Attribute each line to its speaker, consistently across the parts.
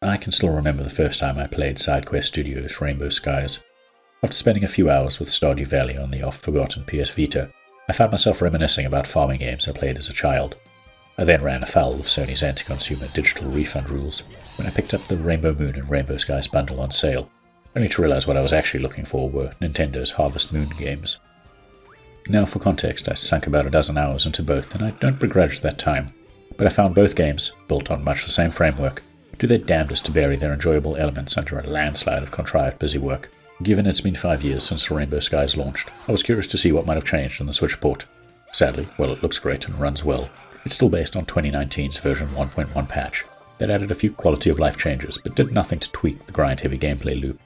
Speaker 1: I can still remember the first time I played SideQuest Studios' Rainbow Skies. After spending a few hours with Stardew Valley on the oft-forgotten PS Vita, I found myself reminiscing about farming games I played as a child. I then ran afoul of Sony's anti-consumer digital refund rules when I picked up the Rainbow Moon and Rainbow Skies bundle on sale, only to realize what I was actually looking for were Nintendo's Harvest Moon games. Now for context, I sunk about a dozen hours into both, and I don't begrudge that time, but I found both games, built on much the same framework, do their damnedest to bury their enjoyable elements under a landslide of contrived busywork. Given it's been 5 years since Rainbow Skies launched, I was curious to see what might have changed in the Switch port. Sadly, while it looks great and runs well, it's still based on 2019's version 1.1 patch that added a few quality of life changes but did nothing to tweak the grind-heavy gameplay loop.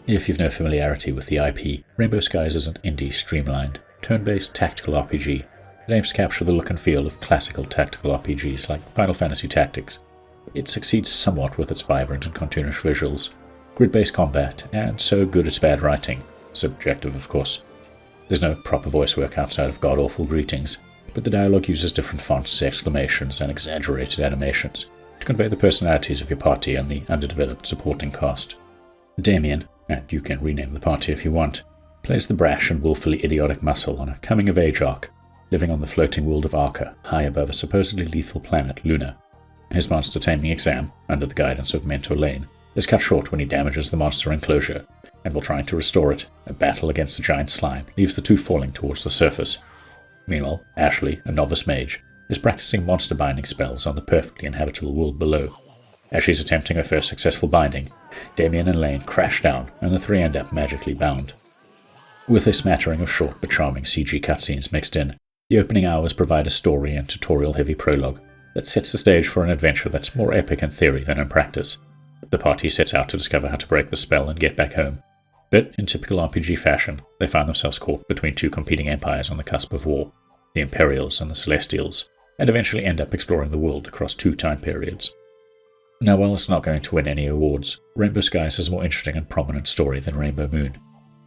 Speaker 1: If you've no familiarity with the IP, Rainbow Skies is an indie streamlined, turn-based tactical RPG that aims to capture the look and feel of classical tactical RPGs like Final Fantasy Tactics. It succeeds somewhat with its vibrant and cartoonish visuals, grid-based combat, and so good it's bad writing. Subjective, of course. There's no proper voice work outside of god-awful greetings, but the dialogue uses different fonts, exclamations, and exaggerated animations to convey the personalities of your party and the underdeveloped supporting cast. Damien, and you can rename the party if you want, plays the brash and willfully idiotic muscle on a coming-of-age arc, living on the floating world of Arca, high above a supposedly lethal planet, Luna. His monster taming exam, under the guidance of Mentor Lane, is cut short when he damages the monster enclosure, and while trying to restore it, a battle against the giant slime leaves the two falling towards the surface. Meanwhile, Ashley, a novice mage, is practicing monster binding spells on the perfectly inhabitable world below. As she's attempting her first successful binding, Damien and Lane crash down, and the three end up magically bound. With a smattering of short but charming CG cutscenes mixed in, the opening hours provide a story and tutorial-heavy prologue that sets the stage for an adventure that's more epic in theory than in practice. The party sets out to discover how to break the spell and get back home, but in typical RPG fashion, they find themselves caught between two competing empires on the cusp of war, the Imperials and the Celestials, and eventually end up exploring the world across 2 time periods. Now, while it's not going to win any awards, Rainbow Skies has a more interesting and prominent story than Rainbow Moon.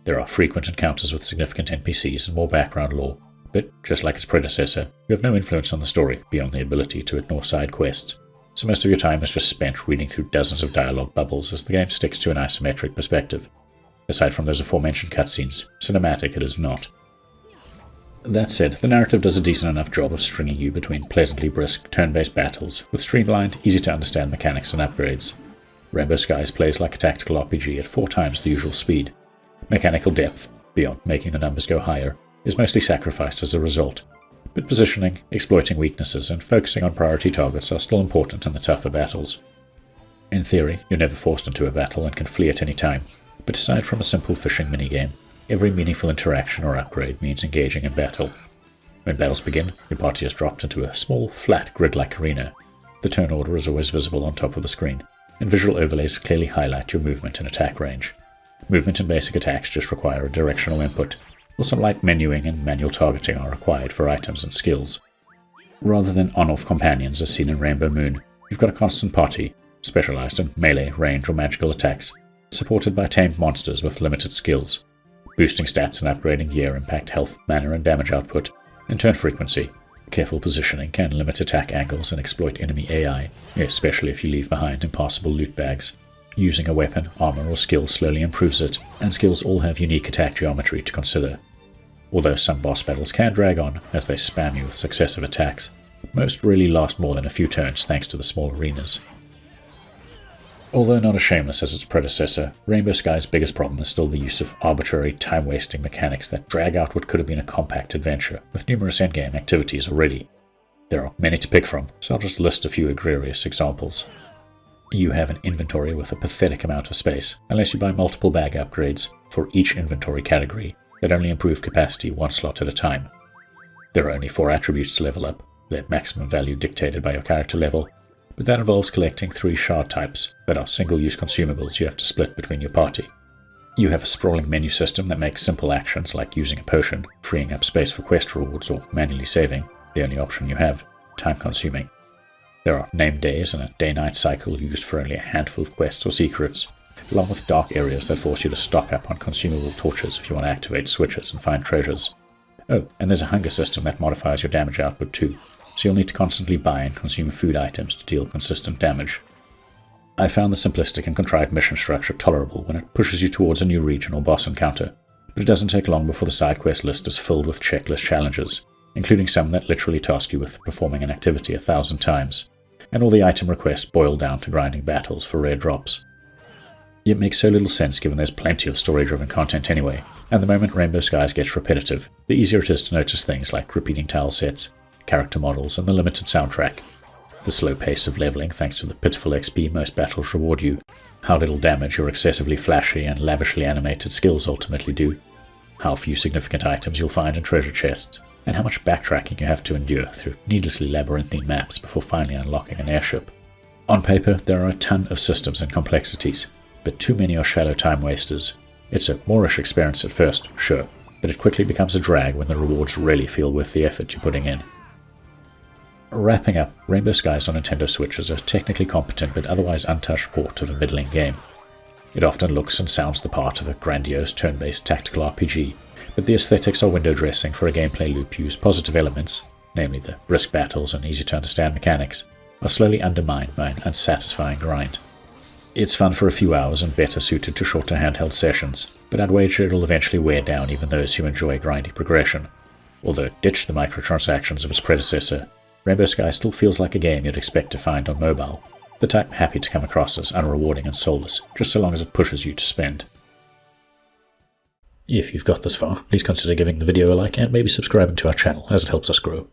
Speaker 1: There are frequent encounters with significant NPCs and more background lore, but just like its predecessor, you have no influence on the story beyond the ability to ignore side quests, so most of your time is just spent reading through dozens of dialogue bubbles as the game sticks to an isometric perspective. Aside from those aforementioned cutscenes, cinematic it is not. That said, the narrative does a decent enough job of stringing you between pleasantly brisk, turn-based battles with streamlined, easy-to-understand mechanics and upgrades. Rainbow Skies plays like a tactical RPG at 4 times the usual speed. Mechanical depth, beyond making the numbers go higher, is mostly sacrificed as a result, but positioning, exploiting weaknesses, and focusing on priority targets are still important in the tougher battles. In theory, you're never forced into a battle and can flee at any time, but aside from a simple fishing minigame, every meaningful interaction or upgrade means engaging in battle. When battles begin, your party is dropped into a small, flat, grid-like arena. The turn order is always visible on top of the screen, and visual overlays clearly highlight your movement and attack range. Movement and basic attacks just require a directional input, while some light menuing and manual targeting are required for items and skills. Rather than on-off companions as seen in Rainbow Moon, you've got a constant party, specialized in melee, range, or magical attacks, supported by tamed monsters with limited skills. Boosting stats and upgrading gear impact health, mana, and damage output, and turn frequency. Careful positioning can limit attack angles and exploit enemy AI, especially if you leave behind impassable loot bags. Using a weapon, armor, or skill slowly improves it, and skills all have unique attack geometry to consider. Although some boss battles can drag on as they spam you with successive attacks, most really last more than a few turns thanks to the small arenas. Although not as shameless as its predecessor, Rainbow Skies' biggest problem is still the use of arbitrary, time-wasting mechanics that drag out what could have been a compact adventure, with numerous endgame activities already. There are many to pick from, so I'll just list a few egregious examples. You have an inventory with a pathetic amount of space, unless you buy multiple bag upgrades for each inventory category that only improve capacity 1 slot at a time. There are only 4 attributes to level up, their maximum value dictated by your character level, but that involves collecting 3 shard types that are single-use consumables you have to split between your party. You have a sprawling menu system that makes simple actions like using a potion, freeing up space for quest rewards, or manually saving, the only option you have, time-consuming. There are named days and a day-night cycle used for only a handful of quests or secrets, along with dark areas that force you to stock up on consumable torches if you want to activate switches and find treasures. Oh, and there's a hunger system that modifies your damage output too. so you'll need to constantly buy and consume food items to deal consistent damage. I found the simplistic and contrived mission structure tolerable when it pushes you towards a new region or boss encounter, but it doesn't take long before the side quest list is filled with checklist challenges, including some that literally task you with performing an activity 1,000 times, and all the item requests boil down to grinding battles for rare drops. It makes so little sense given there's plenty of story-driven content anyway, and the moment Rainbow Skies gets repetitive, the easier it is to notice things like repeating tile sets, character models, and the limited soundtrack. The slow pace of leveling thanks to the pitiful XP most battles reward you, how little damage your excessively flashy and lavishly animated skills ultimately do, how few significant items you'll find in treasure chests, and how much backtracking you have to endure through needlessly labyrinthine maps before finally unlocking an airship. On paper, there are a ton of systems and complexities, but too many are shallow time wasters. It's a moorish experience at first, sure, but it quickly becomes a drag when the rewards really feel worth the effort you're putting in. Wrapping up, Rainbow Skies on Nintendo Switch is a technically competent but otherwise untouched port of a middling game. It often looks and sounds the part of a grandiose turn-based tactical RPG, but the aesthetics are window dressing for a gameplay loop whose positive elements, namely the brisk battles and easy-to-understand mechanics, are slowly undermined by an unsatisfying grind. It's fun for a few hours and better suited to shorter handheld sessions, but I'd wager it'll eventually wear down even those who enjoy grindy progression. Although it ditched the microtransactions of its predecessor, Rainbow Skies still feels like a game you'd expect to find on mobile, the type happy to come across as unrewarding and soulless, just so long as it pushes you to spend. If you've got this far, please consider giving the video a like and maybe subscribing to our channel as it helps us grow.